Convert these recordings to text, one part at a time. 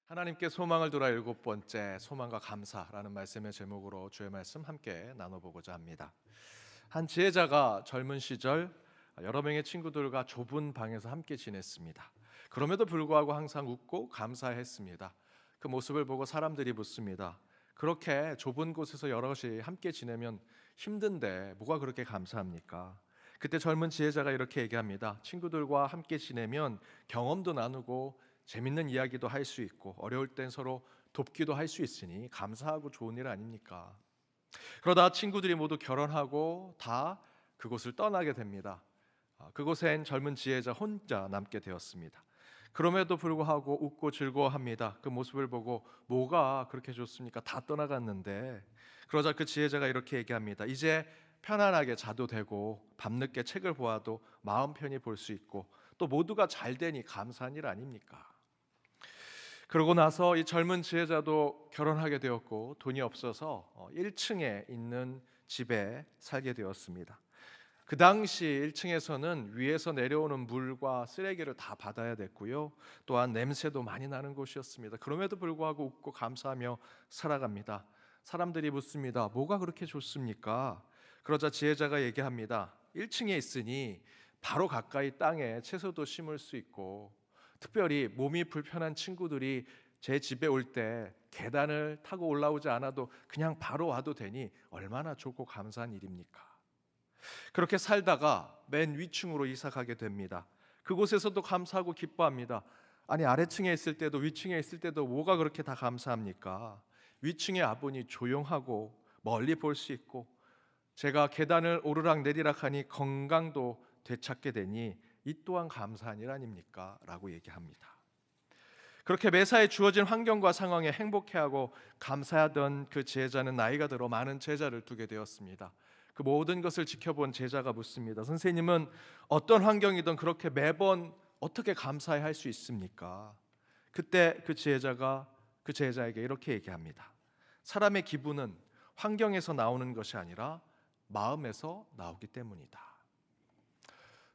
하나님께 소망을 두라 일곱 번째, 소망과 감사라는 말씀의 제목으로 주의 말씀 함께 나눠보고자 합니다. 한 지혜자가 젊은 시절 여러 명의 친구들과 좁은 방에서 함께 지냈습니다. 그럼에도 불구하고 항상 웃고 감사했습니다. 그 모습을 보고 사람들이 묻습니다. 그렇게 좁은 곳에서 여럿이 함께 지내면 힘든데 뭐가 그렇게 감사합니까? 그때 젊은 지혜자가 이렇게 얘기합니다. 친구들과 함께 지내면 경험도 나누고 재밌는 이야기도 할 수 있고 어려울 땐 서로 돕기도 할 수 있으니 감사하고 좋은 일 아닙니까? 그러다 친구들이 모두 결혼하고 다 그곳을 떠나게 됩니다. 그곳엔 젊은 지혜자 혼자 남게 되었습니다. 그럼에도 불구하고 웃고 즐거워합니다. 그 모습을 보고 뭐가 그렇게 좋습니까? 다 떠나갔는데. 그러자 그 지혜자가 이렇게 얘기합니다. 이제 편안하게 자도 되고 밤늦게 책을 보아도 마음 편히 볼 수 있고 또 모두가 잘 되니 감사한 일 아닙니까? 그러고 나서 이 젊은 지혜자도 결혼하게 되었고 돈이 없어서 1층에 있는 집에 살게 되었습니다. 그 당시 1층에서는 위에서 내려오는 물과 쓰레기를 다 받아야 됐고요. 또한 냄새도 많이 나는 곳이었습니다. 그럼에도 불구하고 웃고 감사하며 살아갑니다. 사람들이 묻습니다. 뭐가 그렇게 좋습니까? 그러자 지혜자가 얘기합니다. 1층에 있으니 바로 가까이 땅에 채소도 심을 수 있고 특별히 몸이 불편한 친구들이 제 집에 올 때 계단을 타고 올라오지 않아도 그냥 바로 와도 되니 얼마나 좋고 감사한 일입니까? 그렇게 살다가 맨 위층으로 이사 가게 됩니다. 그곳에서도 감사하고 기뻐합니다. 아니 아래층에 있을 때도 위층에 있을 때도 뭐가 그렇게 다 감사합니까? 위층의 아버니 조용하고 멀리 볼 수 있고 제가 계단을 오르락 내리락 하니 건강도 되찾게 되니 이 또한 감사한 일 아닙니까? 라고 얘기합니다. 그렇게 매사에 주어진 환경과 상황에 행복해하고 감사하던 그 제자는 나이가 들어 많은 제자를 두게 되었습니다. 그 모든 것을 지켜본 제자가 묻습니다. 선생님은 어떤 환경이든 그렇게 매번 어떻게 감사해 할 수 있습니까? 그때 그 제자가 그 제자에게 이렇게 얘기합니다. 사람의 기분은 환경에서 나오는 것이 아니라 마음에서 나오기 때문이다.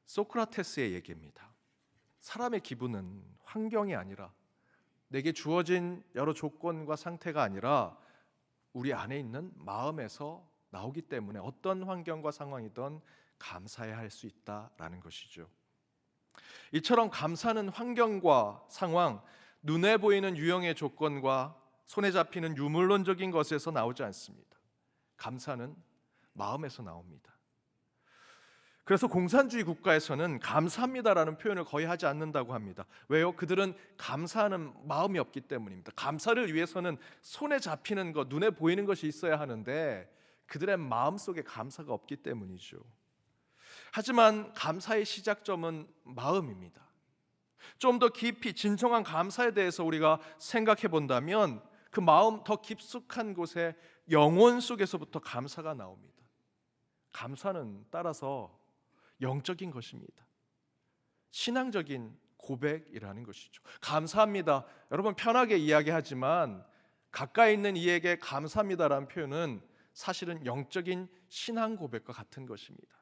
소크라테스의 얘기입니다. 사람의 기분은 환경이 아니라 내게 주어진 여러 조건과 상태가 아니라 우리 안에 있는 마음에서 나오기 때문에 어떤 환경과 상황이든 감사해야 할 수 있다라는 것이죠. 이처럼 감사는 환경과 상황, 눈에 보이는 유형의 조건과 손에 잡히는 유물론적인 것에서 나오지 않습니다. 감사는 마음에서 나옵니다. 그래서 공산주의 국가에서는 감사합니다라는 표현을 거의 하지 않는다고 합니다. 왜요? 그들은 감사하는 마음이 없기 때문입니다. 감사를 위해서는 손에 잡히는 것, 눈에 보이는 것이 있어야 하는데 그들의 마음속에 감사가 없기 때문이죠. 하지만 감사의 시작점은 마음입니다. 좀 더 깊이 진정한 감사에 대해서 우리가 생각해 본다면 그 마음 더 깊숙한 곳에 영혼 속에서부터 감사가 나옵니다. 감사는 따라서 영적인 것입니다. 신앙적인 고백이라는 것이죠. 감사합니다. 여러분 편하게 이야기하지만 가까이 있는 이에게 감사합니다라는 표현은 사실은 영적인 신앙 고백과 같은 것입니다.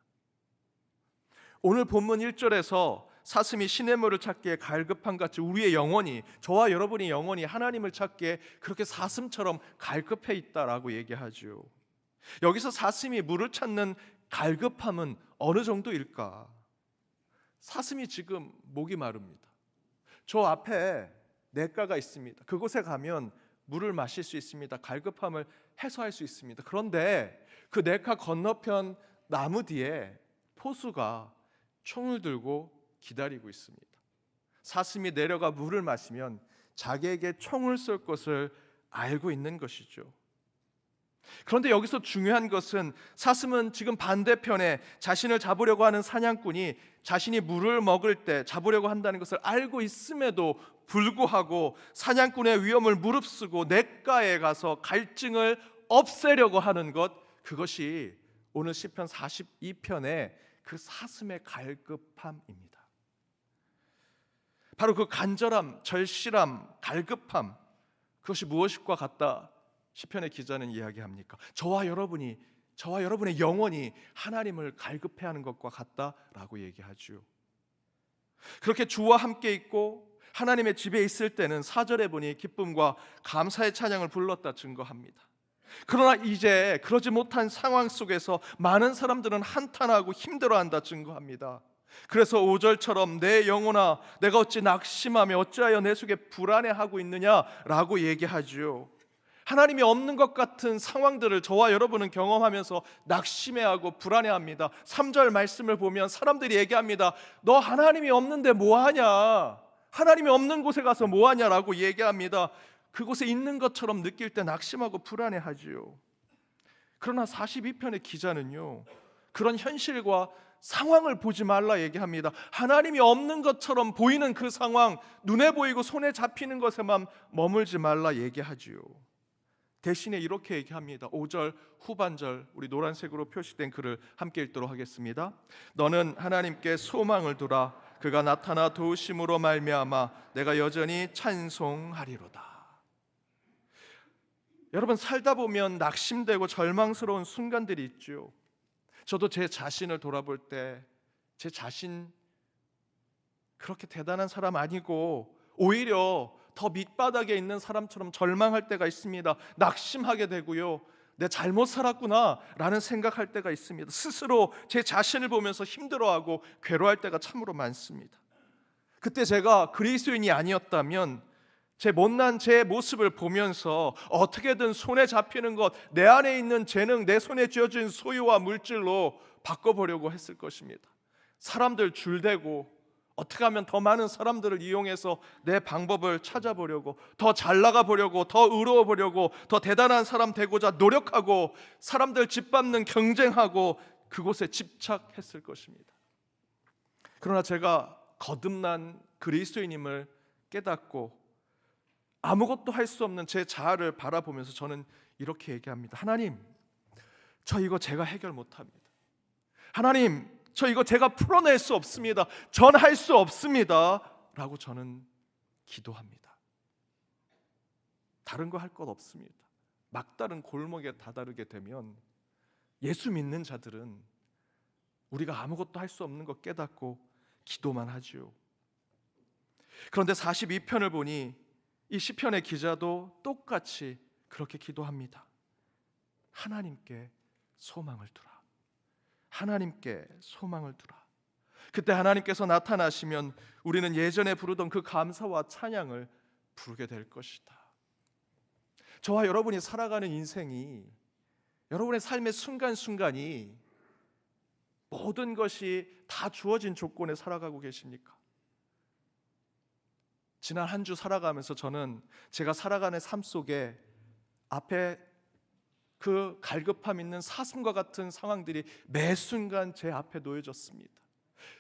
오늘 본문 1절에서 사슴이 시냇물을 찾기에 갈급한 같이 우리의 영혼이, 저와 여러분의 영혼이 하나님을 찾기에 그렇게 사슴처럼 갈급해 있다라고 얘기하죠. 여기서 사슴이 물을 찾는 갈급함은 어느 정도일까? 사슴이 지금 목이 마릅니다. 저 앞에 냇가가 있습니다. 그곳에 가면 물을 마실 수 있습니다. 갈급함을 해소할 수 있습니다. 그런데 그 냇가 건너편 나무 뒤에 포수가 총을 들고 기다리고 있습니다. 사슴이 내려가 물을 마시면 자기에게 총을 쏠 것을 알고 있는 것이죠. 그런데 여기서 중요한 것은 사슴은 지금 반대편에 자신을 잡으려고 하는 사냥꾼이 자신이 물을 먹을 때 잡으려고 한다는 것을 알고 있음에도 불구하고 사냥꾼의 위험을 무릅쓰고 냇가에 가서 갈증을 없애려고 하는 것, 그것이 오늘 시편 42편의 그 사슴의 갈급함입니다. 바로 그 간절함, 절실함, 갈급함, 그것이 무엇과 같다? 시편의 기자는 이야기합니까? 저와 여러분의 영혼이 하나님을 갈급해하는 것과 같다라고 얘기하죠. 그렇게 주와 함께 있고 하나님의 집에 있을 때는 4절에 보니 기쁨과 감사의 찬양을 불렀다 증거합니다. 그러나 이제 그러지 못한 상황 속에서 많은 사람들은 한탄하고 힘들어한다 증거합니다. 그래서 5절처럼 내 영혼아 내가 어찌 낙심하며 어찌하여 내 속에 불안해하고 있느냐라고 얘기하죠. 하나님이 없는 것 같은 상황들을 저와 여러분은 경험하면서 낙심해하고 불안해합니다. 3절 말씀을 보면 사람들이 얘기합니다. 너 하나님이 없는데 뭐하냐? 하나님이 없는 곳에 가서 뭐하냐라고 얘기합니다. 그곳에 있는 것처럼 느낄 때 낙심하고 불안해하지요. 그러나 42편의 기자는요, 그런 현실과 상황을 보지 말라 얘기합니다. 하나님이 없는 것처럼 보이는 그 상황, 눈에 보이고 손에 잡히는 것에만 머물지 말라 얘기하지요. 대신에 이렇게 얘기합니다. 5절 후반절, 우리 노란색으로 표시된 글을 함께 읽도록 하겠습니다. 너는 하나님께 소망을 두라. 그가 나타나 도우심으로 말미암아 내가 여전히 찬송하리로다. 여러분, 살다 보면 낙심되고 절망스러운 순간들이 있죠. 저도 제 자신을 돌아볼 때 제 자신 그렇게 대단한 사람 아니고 오히려 더 밑바닥에 있는 사람처럼 절망할 때가 있습니다. 낙심하게 되고요, 내 잘못 살았구나 라는 생각할 때가 있습니다. 스스로 제 자신을 보면서 힘들어하고 괴로워할 때가 참으로 많습니다. 그때 제가 그리스도인이 아니었다면 제 못난 제 모습을 보면서 어떻게든 손에 잡히는 것, 내 안에 있는 재능, 내 손에 쥐어진 소유와 물질로 바꿔보려고 했을 것입니다. 사람들 줄대고 어떻게 하면 더 많은 사람들을 이용해서 내 방법을 찾아보려고, 더 잘 나가 보려고, 더 의로워 보려고, 더 대단한 사람 되고자 노력하고 사람들 짓밟는 경쟁하고 그곳에 집착했을 것입니다. 그러나 제가 거듭난 그리스도인임을 깨닫고 아무것도 할 수 없는 제 자아를 바라보면서 저는 이렇게 얘기합니다. 하나님, 저 이거 제가 해결 못합니다. 하나님, 저 이거 제가 풀어낼 수 없습니다. 전 할 수 없습니다 라고 저는 기도합니다. 다른 거 할 것 없습니다. 막다른 골목에 다다르게 되면 예수 믿는 자들은 우리가 아무것도 할 수 없는 거 깨닫고 기도만 하지요. 그런데 42편을 보니 이 시편의 기자도 똑같이 그렇게 기도합니다. 하나님께 소망을 두라. 하나님께 소망을 두라. 그때 하나님께서 나타나시면 우리는 예전에 부르던 그 감사와 찬양을 부르게 될 것이다. 저와 여러분이 살아가는 인생이, 여러분의 삶의 순간순간이 모든 것이 다 주어진 조건에 살아가고 계십니까? 지난 한 주 살아가면서 저는 제가 살아가는 삶 속에 앞에 그 갈급함 있는 사슴과 같은 상황들이 매 순간 제 앞에 놓여졌습니다.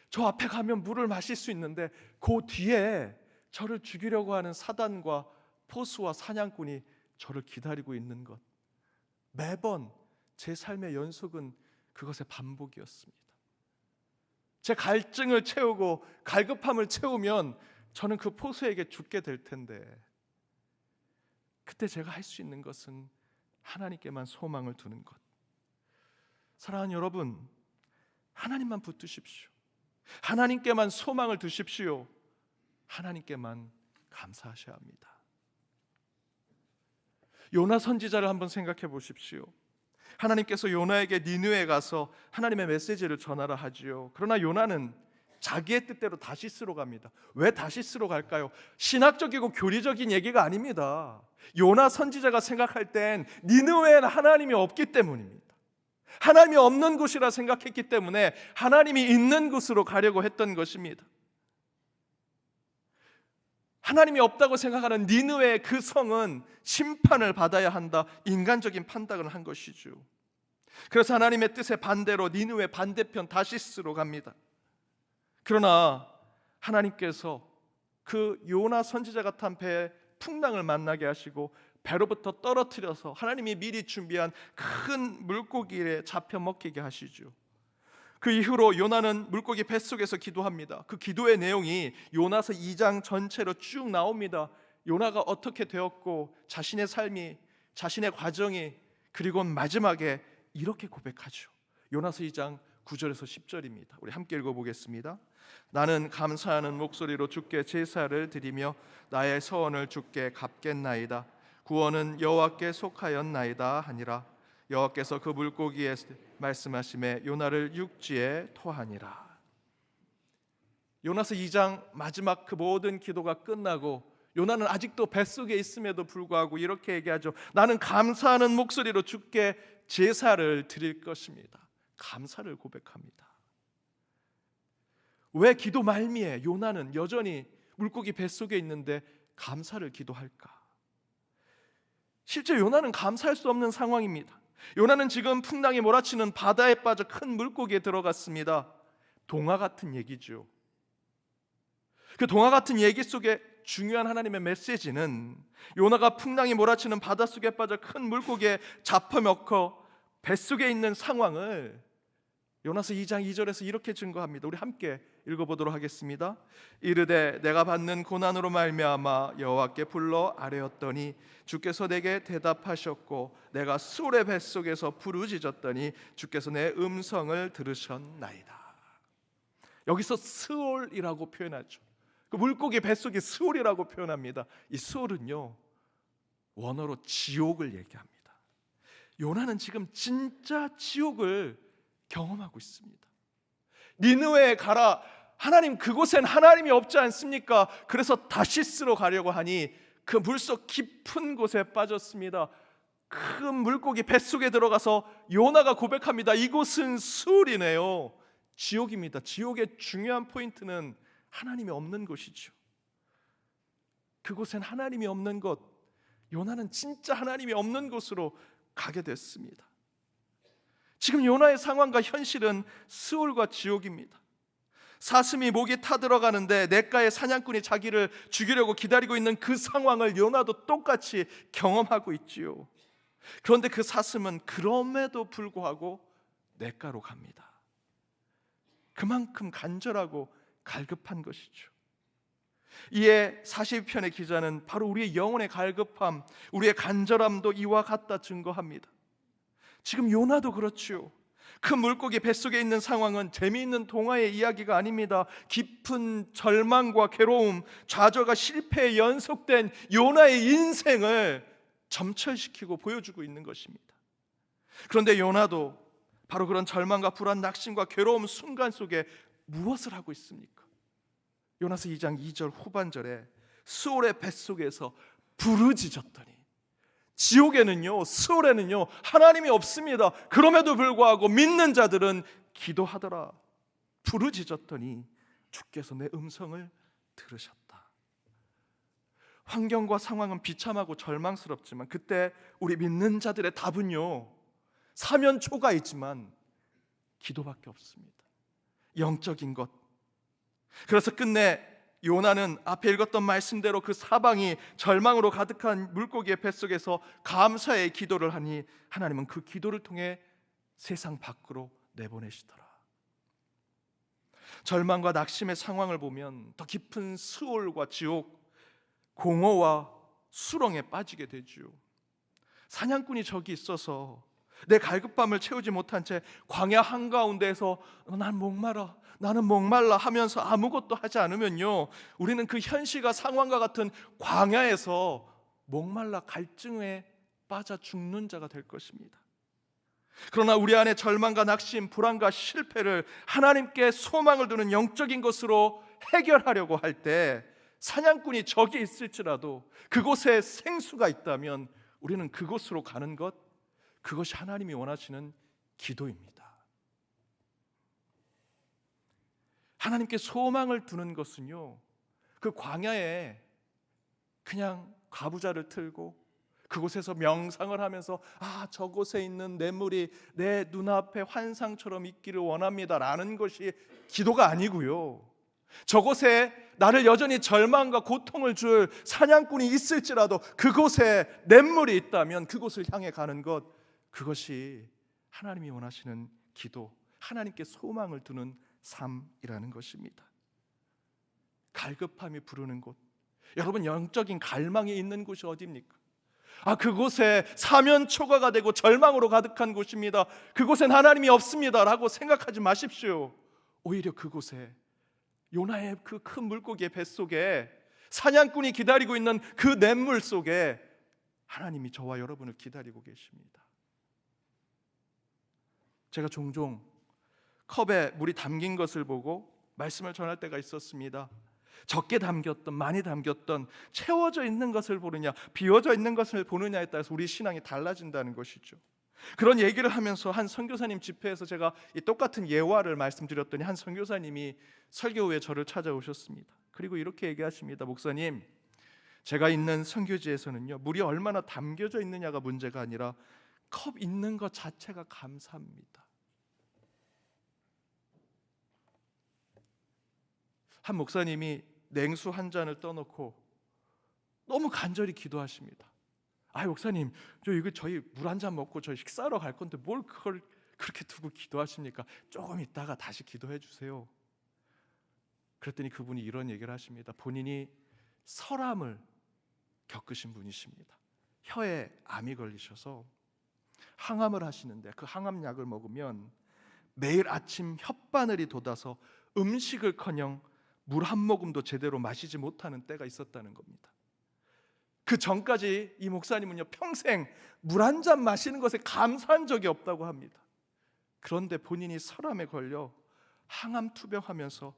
저 앞에 가면 물을 마실 수 있는데 그 뒤에 저를 죽이려고 하는 사단과 포수와 사냥꾼이 저를 기다리고 있는 것, 매번 제 삶의 연속은 그것의 반복이었습니다. 제 갈증을 채우고 갈급함을 채우면 저는 그 포수에게 죽게 될 텐데, 그때 제가 할 수 있는 것은 하나님께만 소망을 두는 것. 사랑하는 여러분, 하나님만 붙드십시오. 하나님께만 소망을 두십시오. 하나님께만 감사하셔야 합니다. 요나 선지자를 한번 생각해 보십시오. 하나님께서 요나에게 니느웨에 가서 하나님의 메시지를 전하라 하지요. 그러나 요나는 자기의 뜻대로 다시스로 갑니다. 왜 다시스로 갈까요? 신학적이고 교리적인 얘기가 아닙니다. 요나 선지자가 생각할 땐 니느웨에는 하나님이 없기 때문입니다. 하나님이 없는 곳이라 생각했기 때문에 하나님이 있는 곳으로 가려고 했던 것입니다. 하나님이 없다고 생각하는 니느웨의 그 성은 심판을 받아야 한다, 인간적인 판단을 한 것이죠. 그래서 하나님의 뜻에 반대로 니느웨 반대편 다시스로 갑니다. 그러나 하나님께서 그 요나 선지자가 탄 배에 풍랑을 만나게 하시고 배로부터 떨어뜨려서 하나님이 미리 준비한 큰 물고기에 잡혀 먹히게 하시죠. 그 이후로 요나는 물고기 뱃속에서 기도합니다. 그 기도의 내용이 요나서 2장 전체로 쭉 나옵니다. 요나가 어떻게 되었고 자신의 삶이, 자신의 과정이, 그리고 마지막에 이렇게 고백하죠. 요나서 2장 9절에서 10절입니다. 우리 함께 읽어보겠습니다. 나는 감사하는 목소리로 주께 제사를 드리며 나의 서원을 주께 갚겠나이다. 구원은 여호와께 속하였나이다 하니라. 여호와께서 그 물고기에 말씀하심에 요나를 육지에 토하니라. 요나서 2장 마지막 그 모든 기도가 끝나고 요나는 아직도 뱃속에 있음에도 불구하고 이렇게 얘기하죠. 나는 감사하는 목소리로 주께 제사를 드릴 것입니다. 감사를 고백합니다. 왜 기도 말미에 요나는 여전히 물고기 뱃속에 있는데 감사를 기도할까? 실제 요나는 감사할 수 없는 상황입니다. 요나는 지금 풍랑이 몰아치는 바다에 빠져 큰 물고기에 들어갔습니다. 동화 같은 얘기죠. 그 동화 같은 얘기 속에 중요한 하나님의 메시지는 요나가 풍랑이 몰아치는 바닷속에 빠져 큰 물고기에 잡혀먹고 뱃속에 있는 상황을 요나서 2장 2절에서 이렇게 증거합니다. 우리 함께 읽어보도록 하겠습니다. 이르되 내가 받는 고난으로 말미암아 여호와께 불러 아뢰었더니 주께서 내게 대답하셨고 내가 수올의 뱃속에서 부르짖었더니 주께서 내 음성을 들으셨나이다. 여기서 스올이라고 표현하죠. 그 물고기 뱃속이 스올이라고 표현합니다. 이 스올은요 원어로 지옥을 얘기합니다. 요나는 지금 진짜 지옥을 경험하고 있습니다. 니느웨에 가라. 하나님, 그곳엔 하나님이 없지 않습니까? 그래서 다시스로 가려고 하니 그 물속 깊은 곳에 빠졌습니다. 큰 물고기 뱃속에 들어가서 요나가 고백합니다. 이곳은 수울이네요. 지옥입니다. 지옥의 중요한 포인트는 하나님이 없는 곳이죠. 그곳엔 하나님이 없는 곳, 요나는 진짜 하나님이 없는 곳으로 가게 됐습니다. 지금 요나의 상황과 현실은 스올과 지옥입니다. 사슴이 목이 타들어가는데 냇가의 사냥꾼이 자기를 죽이려고 기다리고 있는 그 상황을 요나도 똑같이 경험하고 있지요. 그런데 그 사슴은 그럼에도 불구하고 냇가로 갑니다. 그만큼 간절하고 갈급한 것이죠. 이에 42편의 기자는 바로 우리의 영혼의 갈급함, 우리의 간절함도 이와 같다 증거합니다. 지금 요나도 그렇지요. 큰 물고기 뱃속에 있는 상황은 재미있는 동화의 이야기가 아닙니다. 깊은 절망과 괴로움, 좌절과 실패에 연속된 요나의 인생을 점철시키고 보여주고 있는 것입니다. 그런데 요나도 바로 그런 절망과 불안, 낙심과 괴로움 순간 속에 무엇을 하고 있습니까? 요나서 2장 2절 후반절에 수올의 뱃속에서 부르짖었더니, 지옥에는요, 스올에는요 하나님이 없습니다. 그럼에도 불구하고 믿는 자들은 기도하더라. 부르짖었더니 주께서 내 음성을 들으셨다. 환경과 상황은 비참하고 절망스럽지만 그때 우리 믿는 자들의 답은요 사면초가 있지만 기도밖에 없습니다. 영적인 것. 그래서 끝내 요나는 앞에 읽었던 말씀대로 그 사방이 절망으로 가득한 물고기의 뱃속에서 감사의 기도를 하니 하나님은 그 기도를 통해 세상 밖으로 내보내시더라. 절망과 낙심의 상황을 보면 더 깊은 스올과 지옥, 공허와 수렁에 빠지게 되죠. 사냥꾼이 저기 있어서 내 갈급함을 채우지 못한 채 광야 한가운데에서 난 목마라, 나는 목말라 하면서 아무것도 하지 않으면요 우리는 그 현실과 상황과 같은 광야에서 목말라 갈증에 빠져 죽는 자가 될 것입니다. 그러나 우리 안에 절망과 낙심, 불안과 실패를 하나님께 소망을 두는 영적인 것으로 해결하려고 할 때 사냥꾼이 저기 있을지라도 그곳에 생수가 있다면 우리는 그곳으로 가는 것, 그것이 하나님이 원하시는 기도입니다. 하나님께 소망을 두는 것은요 그 광야에 그냥 가부좌를 틀고 그곳에서 명상을 하면서 저곳에 있는 냇물이 내 눈앞에 환상처럼 있기를 원합니다라는 것이 기도가 아니고요, 저곳에 나를 여전히 절망과 고통을 줄 사냥꾼이 있을지라도 그곳에 냇물이 있다면 그곳을 향해 가는 것, 그것이 하나님이 원하시는 기도, 하나님께 소망을 두는 삶이라는 것입니다. 갈급함이 부르는 곳, 여러분 영적인 갈망이 있는 곳이 어디입니까? 그곳에 사면초가가 되고 절망으로 가득한 곳입니다. 그곳엔 하나님이 없습니다 라고 생각하지 마십시오. 오히려 그곳에 요나의 그 큰 물고기의 뱃속에 사냥꾼이 기다리고 있는 그 냇물 속에 하나님이 저와 여러분을 기다리고 계십니다. 제가 종종 컵에 물이 담긴 것을 보고 말씀을 전할 때가 있었습니다. 적게 담겼던 많이 담겼던 채워져 있는 것을 보느냐 비워져 있는 것을 보느냐에 따라서 우리 신앙이 달라진다는 것이죠. 그런 얘기를 하면서 한 선교사님 집회에서 제가 이 똑같은 예화를 말씀드렸더니 한 선교사님이 설교 후에 저를 찾아오셨습니다. 그리고 이렇게 얘기하십니다. 목사님, 제가 있는 선교지에서는요 물이 얼마나 담겨져 있느냐가 문제가 아니라 컵 있는 것 자체가 감사합니다. 한 목사님이 냉수 한 잔을 떠놓고 너무 간절히 기도하십니다. 목사님, 저희 물 한 잔 먹고 저희 식사하러 갈 건데 뭘 그걸 그렇게 두고 기도하십니까? 조금 있다가 다시 기도해 주세요. 그랬더니 그분이 이런 얘기를 하십니다. 본인이 설암을 겪으신 분이십니다. 혀에 암이 걸리셔서 항암을 하시는데 그 항암약을 먹으면 매일 아침 혓바늘이 돋아서 음식을커녕 물 한 모금도 제대로 마시지 못하는 때가 있었다는 겁니다. 그 전까지 이 목사님은요 평생 물 한 잔 마시는 것에 감사한 적이 없다고 합니다. 그런데 본인이 설암에 걸려 항암 투병하면서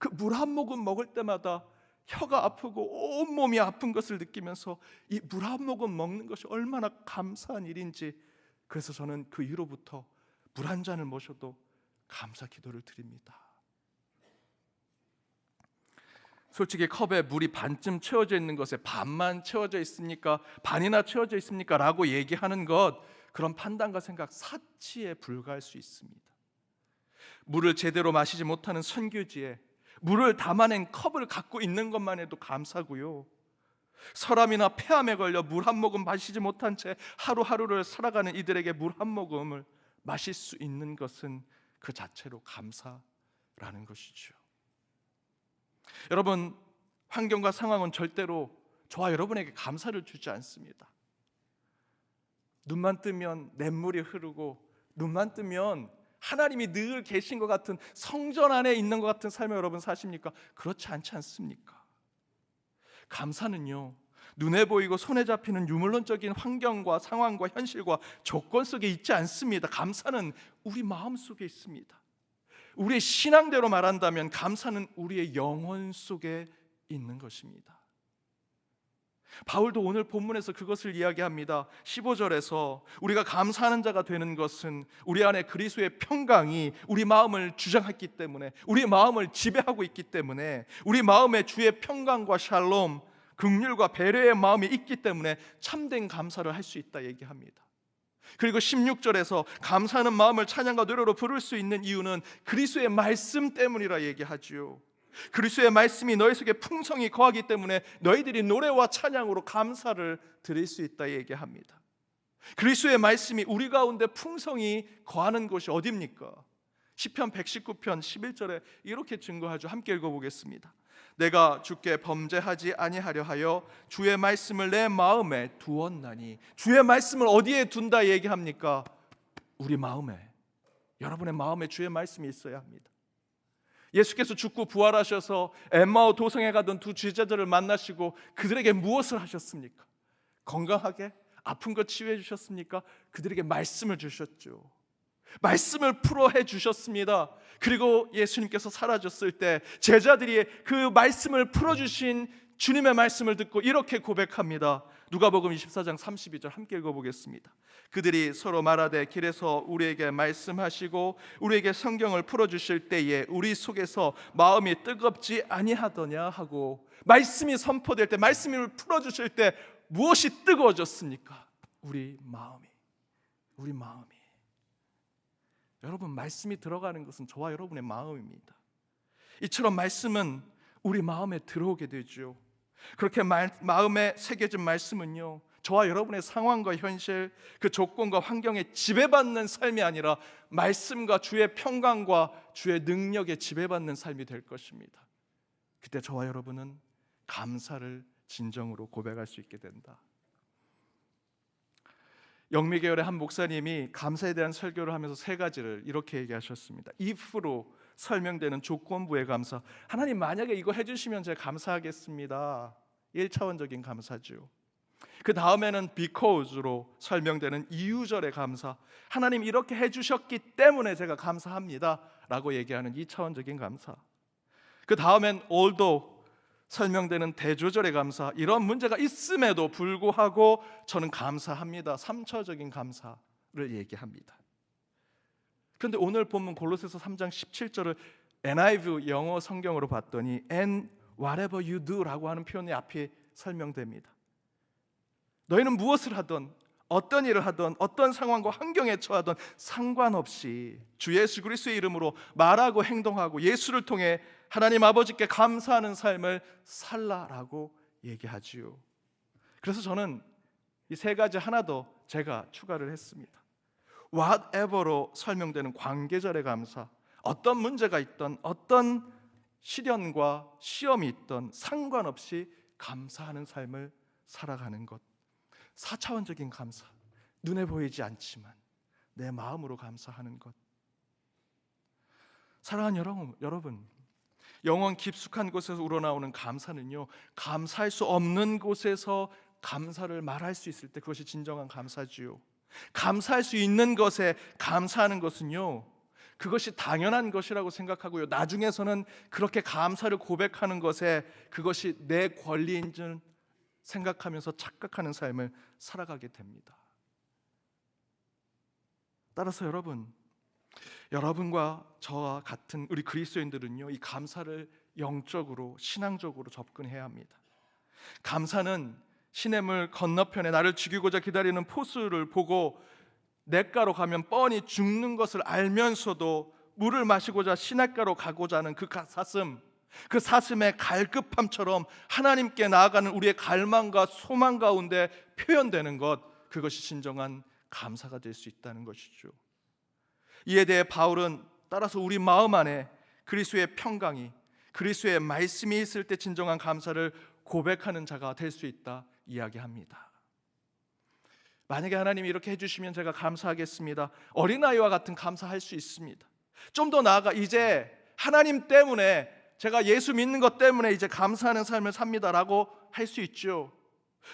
그 물 한 모금 먹을 때마다 혀가 아프고 온 몸이 아픈 것을 느끼면서 이 물 한 모금 먹는 것이 얼마나 감사한 일인지, 그래서 저는 그 이후로부터 물 한 잔을 마셔도 감사 기도를 드립니다. 솔직히 컵에 물이 반쯤 채워져 있는 것에 반만 채워져 있습니까? 반이나 채워져 있습니까? 라고 얘기하는 것, 그런 판단과 생각 사치에 불과할 수 있습니다. 물을 제대로 마시지 못하는 선교지에 물을 담아낸 컵을 갖고 있는 것만 해도 감사고요, 설암이나 폐암에 걸려 물 한 모금 마시지 못한 채 하루하루를 살아가는 이들에게 물 한 모금을 마실 수 있는 것은 그 자체로 감사라는 것이죠. 여러분, 환경과 상황은 절대로 저와 여러분에게 감사를 주지 않습니다. 눈만 뜨면 냇물이 흐르고 눈만 뜨면 하나님이 늘 계신 것 같은 성전 안에 있는 것 같은 삶을 여러분 사십니까? 그렇지 않지 않습니까? 감사는요 눈에 보이고 손에 잡히는 유물론적인 환경과 상황과 현실과 조건 속에 있지 않습니다. 감사는 우리 마음 속에 있습니다. 우리의 신앙대로 말한다면 감사는 우리의 영혼 속에 있는 것입니다. 바울도 오늘 본문에서 그것을 이야기합니다. 15절에서 우리가 감사하는 자가 되는 것은 우리 안에 그리스도의 평강이 우리 마음을 주장했기 때문에, 우리 마음을 지배하고 있기 때문에, 우리 마음에 주의 평강과 샬롬, 긍휼과 배려의 마음이 있기 때문에 참된 감사를 할 수 있다 얘기합니다. 그리고 16절에서 감사하는 마음을 찬양과 노래로 부를 수 있는 이유는 그리스도의 말씀 때문이라 얘기하지요. 그리스도의 말씀이 너희 속에 풍성히 거하기 때문에 너희들이 노래와 찬양으로 감사를 드릴 수 있다 얘기합니다. 그리스도의 말씀이 우리 가운데 풍성히 거하는 곳이 어디입니까? 시편 119편 11절에 이렇게 증거하죠. 함께 읽어보겠습니다. 내가 주께 범죄하지 아니하려 하여 주의 말씀을 내 마음에 두었나니. 주의 말씀을 어디에 둔다 얘기합니까? 우리 마음에, 여러분의 마음에 주의 말씀이 있어야 합니다. 예수께서 죽고 부활하셔서 엠마오 도성에 가던 두 제자들을 만나시고 그들에게 무엇을 하셨습니까? 건강하게 아픈 것 치유해 주셨습니까? 그들에게 말씀을 주셨죠. 말씀을 풀어해 주셨습니다. 그리고 예수님께서 사라졌을 때 제자들이 그 말씀을 풀어주신 주님의 말씀을 듣고 이렇게 고백합니다. 누가복음 24장 32절 함께 읽어보겠습니다. 그들이 서로 말하되 길에서 우리에게 말씀하시고 우리에게 성경을 풀어주실 때에 우리 속에서 마음이 뜨겁지 아니하더냐 하고, 말씀이 선포될 때, 말씀을 풀어주실 때 무엇이 뜨거워졌습니까? 우리 마음이. 여러분, 말씀이 들어가는 것은 저와 여러분의 마음입니다. 이처럼 말씀은 우리 마음에 들어오게 되죠. 그렇게 마음에 새겨진 말씀은요 저와 여러분의 상황과 현실, 그 조건과 환경에 지배받는 삶이 아니라 말씀과 주의 평강과 주의 능력에 지배받는 삶이 될 것입니다. 그때 저와 여러분은 감사를 진정으로 고백할 수 있게 된다. 영미계열의 한 목사님이 감사에 대한 설교를 하면서 세 가지를 이렇게 얘기하셨습니다. if로 설명되는 조건부의 감사. 하나님 만약에 이거 해주시면 제가 감사하겠습니다. 1차원적인 감사죠. 그 다음에는 because로 설명되는 이유절의 감사. 하나님 이렇게 해주셨기 때문에 제가 감사합니다 라고 얘기하는 2차원적인 감사. 그 다음엔 although 설명되는 대조절의 감사. 이런 문제가 있음에도 불구하고 저는 감사합니다. 3차적인 감사를 얘기합니다. 그런데 오늘 본문 골로새서 3장 17절을 NIV 영어 성경으로 봤더니 and whatever you do 라고 하는 표현이 앞에 설명됩니다. 너희는 무엇을 하든 어떤 일을 하든 어떤 상황과 환경에 처하든 상관없이 주 예수 그리스도의 이름으로 말하고 행동하고 예수를 통해 하나님 아버지께 감사하는 삶을 살라라고 얘기하지요. 그래서 저는 이 세 가지 하나 더 제가 추가를 했습니다. whatever로 설명되는 관계절의 감사. 어떤 문제가 있던 어떤 시련과 시험이 있던 상관없이 감사하는 삶을 살아가는 것. 4차원적인 감사. 눈에 보이지 않지만 내 마음으로 감사하는 것. 사랑하는 여러분, 영원 깊숙한 곳에서 우러나오는 감사는요, 감사할 수 없는 곳에서 감사를 말할 수 있을 때 그것이 진정한 감사지요. 감사할 수 있는 것에 감사하는 것은요, 그것이 당연한 것이라고 생각하고요, 나중에서는 그렇게 감사를 고백하는 것에 그것이 내 권리인 줄 생각하면서 착각하는 삶을 살아가게 됩니다. 따라서 여러분과 저와 같은 우리 그리스도인들은요, 이 감사를 영적으로 신앙적으로 접근해야 합니다. 감사는 시냇물 건너편에 나를 죽이고자 기다리는 포수를 보고 냇가로 가면 뻔히 죽는 것을 알면서도 물을 마시고자 시냇가로 가고자 하는 그 사슴의 갈급함처럼 하나님께 나아가는 우리의 갈망과 소망 가운데 표현되는 것, 그것이 진정한 감사가 될 수 있다는 것이죠. 이에 대해 바울은 따라서 우리 마음 안에 그리스도의 평강이, 그리스도의 말씀이 있을 때 진정한 감사를 고백하는 자가 될 수 있다 이야기합니다. 만약에 하나님이 이렇게 해주시면 제가 감사하겠습니다. 어린아이와 같은 감사할 수 있습니다. 좀 더 나아가 이제 하나님 때문에, 제가 예수 믿는 것 때문에 이제 감사하는 삶을 삽니다라고 할 수 있죠.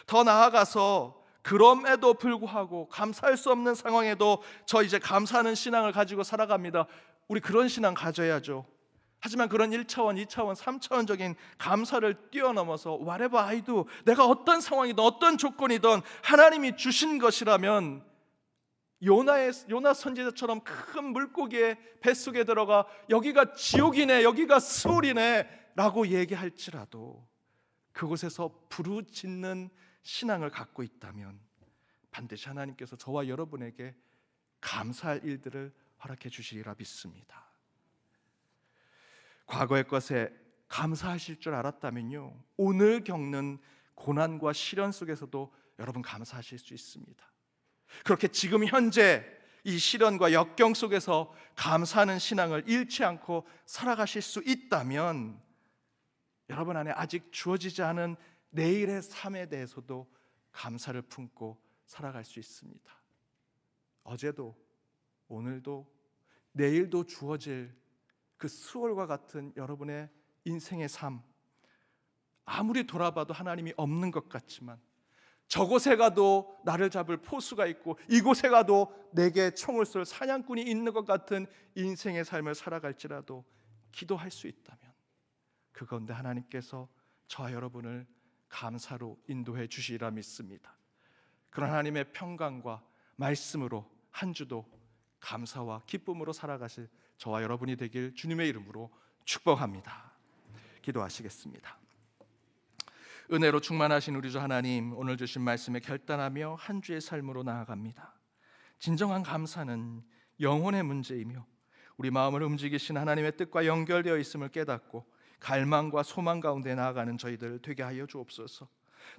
더 나아가서 그럼에도 불구하고 감사할 수 없는 상황에도 저 이제 감사하는 신앙을 가지고 살아갑니다. 우리 그런 신앙 가져야죠. 하지만 그런 1차원, 2차원, 3차원적인 감사를 뛰어넘어서 whatever I do, 내가 어떤 상황이든 어떤 조건이든 하나님이 주신 것이라면 요나 선지자처럼 큰 물고기의 뱃속에 들어가 여기가 지옥이네, 여기가 스올이네 라고 얘기할지라도 그곳에서 부르짖는 신앙을 갖고 있다면 반드시 하나님께서 저와 여러분에게 감사할 일들을 허락해 주시리라 믿습니다. 과거의 것에 감사하실 줄 알았다면요, 오늘 겪는 고난과 시련 속에서도 여러분 감사하실 수 있습니다. 그렇게 지금 현재 이 시련과 역경 속에서 감사하는 신앙을 잃지 않고 살아가실 수 있다면 여러분 안에 아직 주어지지 않은 내일의 삶에 대해서도 감사를 품고 살아갈 수 있습니다. 어제도 오늘도 내일도 주어질 그 수월과 같은 여러분의 인생의 삶, 아무리 돌아봐도 하나님이 없는 것 같지만 저곳에 가도 나를 잡을 포수가 있고 이곳에 가도 내게 총을 쏠 사냥꾼이 있는 것 같은 인생의 삶을 살아갈지라도 기도할 수 있다면 그 가운데 하나님께서 저와 여러분을 감사로 인도해 주시리라 믿습니다. 그런 하나님의 평강과 말씀으로 한 주도 감사와 기쁨으로 살아가실 저와 여러분이 되길 주님의 이름으로 축복합니다. 기도하시겠습니다. 은혜로 충만하신 우리 주 하나님, 오늘 주신 말씀에 결단하며 한 주의 삶으로 나아갑니다. 진정한 감사는 영혼의 문제이며 우리 마음을 움직이신 하나님의 뜻과 연결되어 있음을 깨닫고 갈망과 소망 가운데 나아가는 저희들 되게 하여 주옵소서.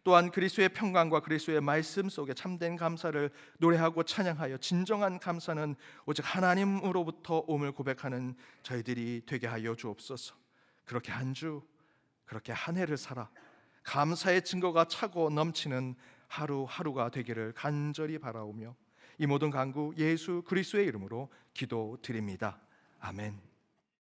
또한 그리스도의 평강과 그리스도의 말씀 속에 참된 감사를 노래하고 찬양하여 진정한 감사는 오직 하나님으로부터 옴을 고백하는 저희들이 되게 하여 주옵소서. 그렇게 한 주, 그렇게 한 해를 살아 감사의 증거가 차고 넘치는 하루하루가 되기를 간절히 바라오며 이 모든 간구 예수 그리스도의 이름으로 기도드립니다. 아멘.